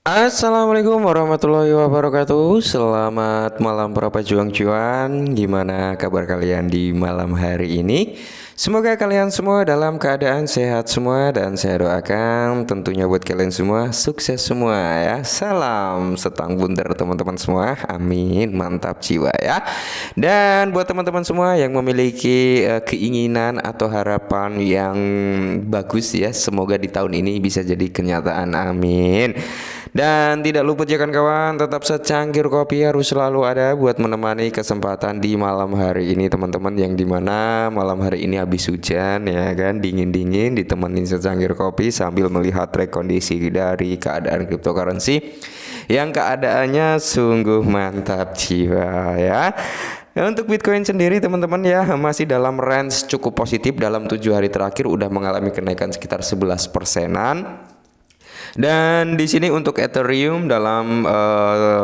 Assalamualaikum warahmatullahi wabarakatuh. Selamat malam para pejuang cuan. Gimana kabar kalian di malam hari ini? Semoga kalian semua dalam keadaan sehat semua, dan saya doakan tentunya buat kalian semua sukses semua ya. Salam setang bundar teman-teman semua. Amin. Mantap jiwa ya. Dan buat teman-teman semua yang memiliki keinginan atau harapan yang bagus ya, semoga di tahun ini bisa jadi kenyataan. Amin. Dan tidak luput ya kawan, tetap secangkir kopi harus selalu ada buat menemani kesempatan di malam hari ini teman-teman, yang dimana malam hari ini habis hujan ya kan, dingin-dingin ditemani secangkir kopi sambil melihat rekondisi dari keadaan cryptocurrency yang keadaannya sungguh mantap jiwa ya. Nah, untuk Bitcoin sendiri teman-teman ya masih dalam range cukup positif. Dalam 7 hari terakhir udah mengalami kenaikan sekitar 11 persenan. Dan di sini untuk Ethereum dalam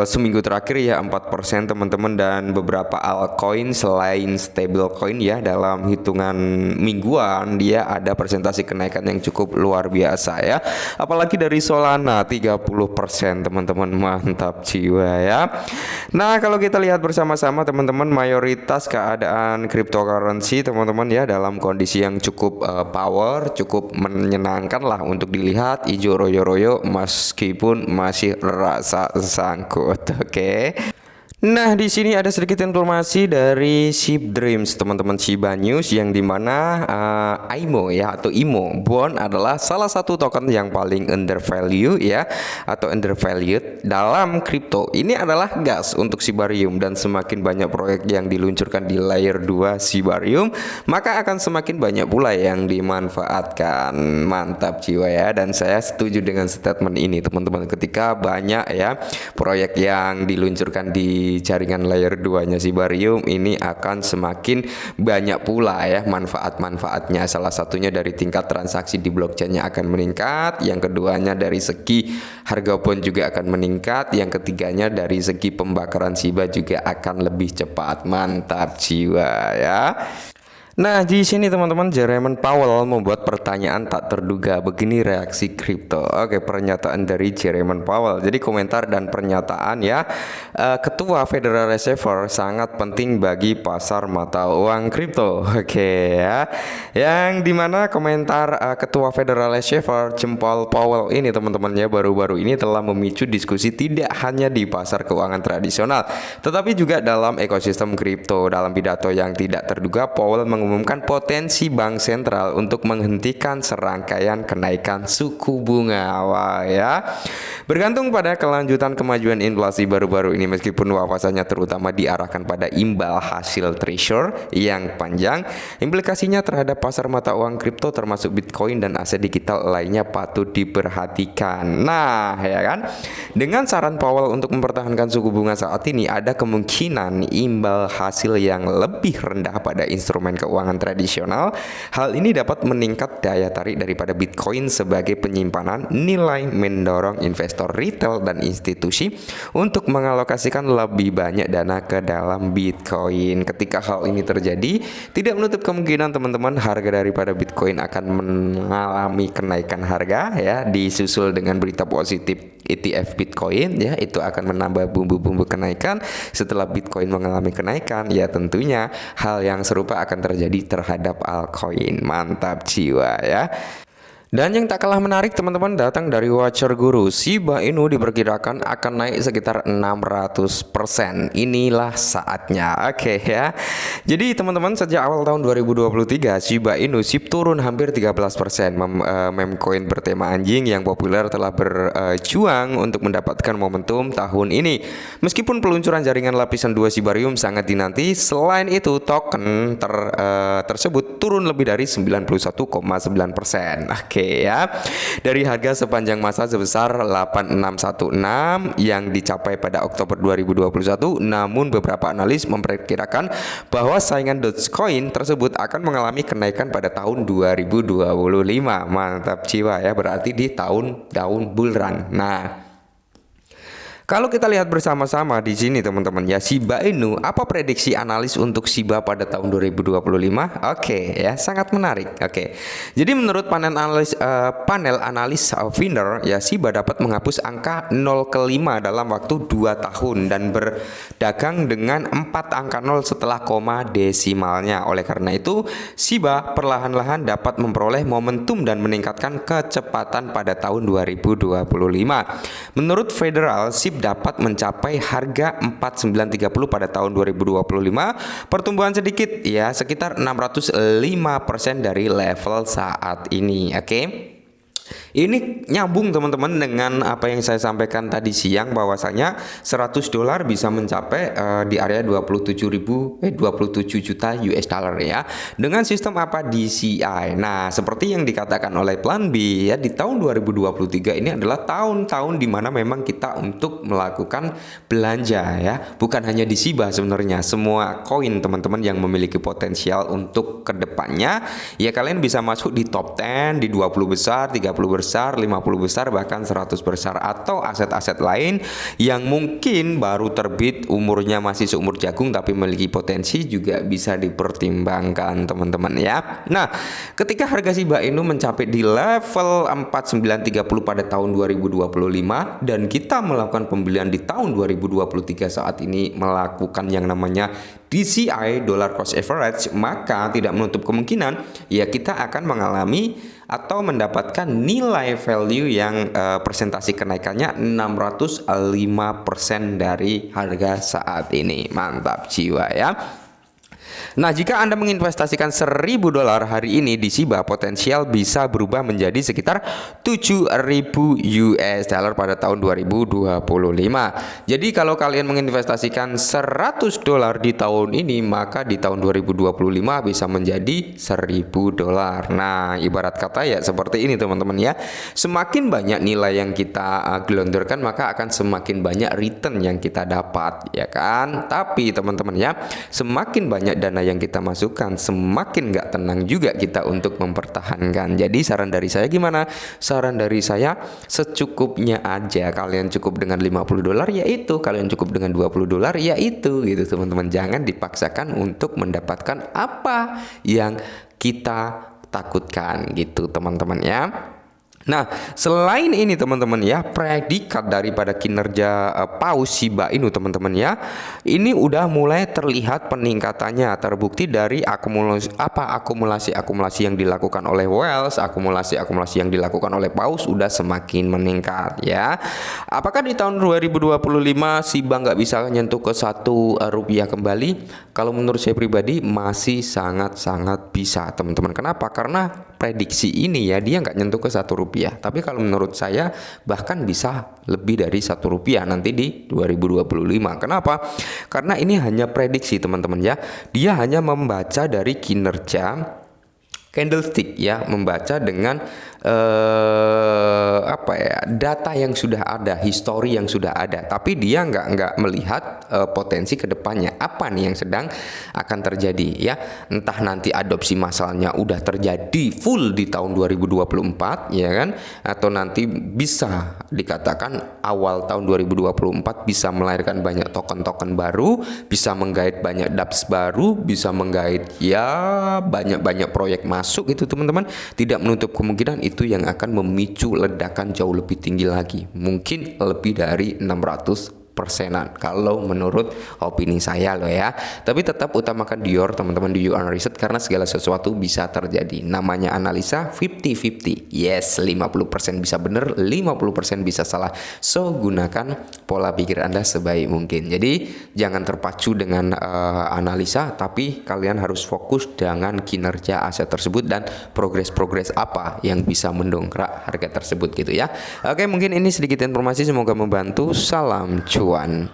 seminggu terakhir ya 4% teman-teman, dan beberapa altcoin selain stablecoin ya dalam hitungan mingguan dia ada presentasi kenaikan yang cukup luar biasa ya. Apalagi dari Solana 30% teman-teman, mantap jiwa ya. Nah, kalau kita lihat bersama-sama teman-teman, mayoritas keadaan cryptocurrency teman-teman ya dalam kondisi yang cukup power, cukup menyenangkan lah untuk dilihat, hijau royo-royo meskipun masih rasa sangkut. Oke. Nah, di sini ada sedikit informasi dari Ship Dreams, teman-teman, Shiba News, yang dimana IMO ya atau IMO Bond adalah salah satu token yang paling undervalue ya atau undervalued dalam kripto. Ini adalah gas untuk Shibarium, dan semakin banyak proyek yang diluncurkan di layer 2 Shibarium, maka akan semakin banyak pula yang dimanfaatkan. Mantap jiwa ya, dan saya setuju dengan statement ini teman-teman. Ketika banyak ya proyek yang diluncurkan di jaringan layer 2-nya Shibarium, ini akan semakin banyak pula ya manfaat-manfaatnya. Salah satunya dari tingkat transaksi di blockchain-nya akan meningkat, yang keduanya dari segi harga pun juga akan meningkat, yang ketiganya dari segi pembakaran Shiba juga akan lebih cepat. Mantap jiwa ya. Nah, di sini teman-teman, Jerome Powell membuat pertanyaan tak terduga. Begini reaksi kripto. Oke, pernyataan dari Jerome Powell. Jadi komentar dan pernyataan ya. Ketua Federal Reserve sangat penting bagi pasar mata uang kripto. Oke ya. Yang dimana komentar Ketua Federal Reserve Jempol Powell ini teman-teman ya, baru-baru ini telah memicu diskusi tidak hanya di pasar keuangan tradisional, tetapi juga dalam ekosistem kripto. Dalam pidato yang tidak terduga, Powell mengumumkan potensi bank sentral untuk menghentikan serangkaian kenaikan suku bunga. Wah ya. Bergantung pada kelanjutan kemajuan inflasi baru-baru ini, meskipun wawasannya terutama diarahkan pada imbal hasil treasury yang panjang, implikasinya terhadap pasar mata uang kripto termasuk Bitcoin dan aset digital lainnya patut diperhatikan. Nah, ya kan? Dengan saran Powell untuk mempertahankan suku bunga saat ini, ada kemungkinan imbal hasil yang lebih rendah pada instrumen keuangan tradisional. Hal ini dapat meningkat daya tarik daripada Bitcoin sebagai penyimpanan nilai, mendorong investor retail dan institusi untuk mengalokasikan lebih banyak dana ke dalam Bitcoin. Ketika hal ini terjadi, tidak menutup kemungkinan teman-teman harga daripada Bitcoin akan mengalami kenaikan harga ya, disusul dengan berita positif ETF Bitcoin ya, itu akan menambah bumbu-bumbu kenaikan. Setelah Bitcoin mengalami kenaikan, ya tentunya hal yang serupa akan terjadi terhadap altcoin. Mantap jiwa ya. Dan yang tak kalah menarik teman-teman datang dari Watcher Guru. Shiba Inu diperkirakan akan naik sekitar 600%. Inilah saatnya. Oke ya. Jadi teman-teman, sejak awal tahun 2023 Shiba Inu SIP turun hampir 13%. Meme coin bertema anjing yang populer telah berjuang untuk mendapatkan momentum tahun ini. Meskipun peluncuran jaringan lapisan 2 Shibarium sangat dinanti, selain itu token tersebut turun lebih dari 91,9%. Oke ya. Dari harga sepanjang masa sebesar 8616 yang dicapai pada Oktober 2021, namun beberapa analis memperkirakan bahwa saingan Dogecoin tersebut akan mengalami kenaikan pada tahun 2025. Mantap jiwa ya, berarti di tahun bull run. Nah, Kalau kita lihat bersama-sama di sini teman-teman ya, Shiba Inu, apa prediksi analis untuk Shiba pada tahun 2025? Oke ya, sangat menarik. Oke. Jadi menurut panel analis Finner ya, Shiba dapat menghapus angka 0 ke 5 dalam waktu 2 tahun dan berdagang dengan 4 angka 0 setelah koma desimalnya. Oleh karena itu, Shiba perlahan-lahan dapat memperoleh momentum dan meningkatkan kecepatan pada tahun 2025. Menurut Federal, SHIB dapat mencapai harga 4930 pada tahun 2025, pertumbuhan sedikit ya, sekitar 605% dari level saat ini. Oke. Ini nyambung teman-teman dengan apa yang saya sampaikan tadi siang, bahwasanya $100 bisa mencapai di area 27 juta US dollar ya, dengan sistem apa, DCI. Nah, seperti yang dikatakan oleh Plan B ya, di tahun 2023 ini adalah tahun-tahun dimana memang kita untuk melakukan belanja ya, bukan hanya di Shiba sebenarnya, semua koin teman-teman yang memiliki potensial untuk kedepannya ya, kalian bisa masuk di top 10, di 20 besar, 30 besar, 50 besar, bahkan 100 besar, atau aset-aset lain yang mungkin baru terbit, umurnya masih seumur jagung tapi memiliki potensi, juga bisa dipertimbangkan teman-teman ya. Nah, ketika harga Shiba Inu mencapai di level 4930 pada tahun 2025 dan kita melakukan pembelian di tahun 2023 saat ini melakukan yang namanya DCI, dollar cost average, maka tidak menutup kemungkinan ya kita akan mengalami atau mendapatkan nilai value yang presentasi kenaikannya 605% dari harga saat ini. Mantap jiwa ya. Nah, jika Anda menginvestasikan $1000 hari ini di Shiba, potensial bisa berubah menjadi sekitar 7.000 US dollar pada tahun 2025. Jadi kalau kalian menginvestasikan $100 di tahun ini, maka di tahun 2025 bisa menjadi $1000. Nah, ibarat kata ya seperti ini teman-teman ya. Semakin banyak nilai yang kita gelontorkan, maka akan semakin banyak return yang kita dapat ya kan. Tapi teman-teman ya, semakin banyak dana yang kita masukkan, semakin nggak tenang juga kita untuk mempertahankan. Jadi saran dari saya gimana? Saran dari saya secukupnya aja. Kalian cukup dengan $50 yaitu, kalian cukup dengan $20 yaitu gitu teman-teman. Jangan dipaksakan untuk mendapatkan apa yang kita takutkan gitu teman-teman ya. Nah, selain ini teman-teman ya, predikat daripada kinerja paus Shiba Inu teman-teman ya, ini udah mulai terlihat peningkatannya, terbukti dari akumulasi yang dilakukan oleh whales, akumulasi yang dilakukan oleh paus udah semakin meningkat ya. Apakah di tahun 2025 Shiba nggak bisa nyentuh ke Rp1 kembali? Kalau menurut saya pribadi masih sangat-sangat bisa teman-teman. Kenapa? Karena prediksi ini ya, dia nggak nyentuh ke Rp1, tapi kalau menurut saya bahkan bisa lebih dari Rp1 nanti di 2025. Kenapa? Karena ini hanya prediksi teman-teman ya, dia hanya membaca dari kinerja candlestick ya, membaca dengan data yang sudah ada, histori yang sudah ada, tapi dia nggak melihat potensi kedepannya apa nih yang sedang akan terjadi ya. Entah nanti adopsi massalnya udah terjadi full di tahun 2024 ya kan, atau nanti bisa dikatakan awal tahun 2024 bisa melahirkan banyak token-token baru, bisa menggait banyak dApps baru, bisa menggait ya banyak proyek masuk itu teman-teman. Tidak menutup kemungkinan itu yang akan memicu ledakan jauh lebih tinggi lagi, mungkin lebih dari 600%. Kalau menurut opini saya loh ya. Tapi tetap utamakan Dior teman-teman, di your own research, karena segala sesuatu bisa terjadi. Namanya analisa 50-50. Yes, 50% bisa benar, 50% bisa salah. So gunakan pola pikir Anda sebaik mungkin. Jadi jangan terpacu dengan analisa, tapi kalian harus fokus dengan kinerja aset tersebut dan progres apa yang bisa mendongkrak harga tersebut gitu ya. Oke, mungkin ini sedikit informasi, semoga membantu. Salam cuan.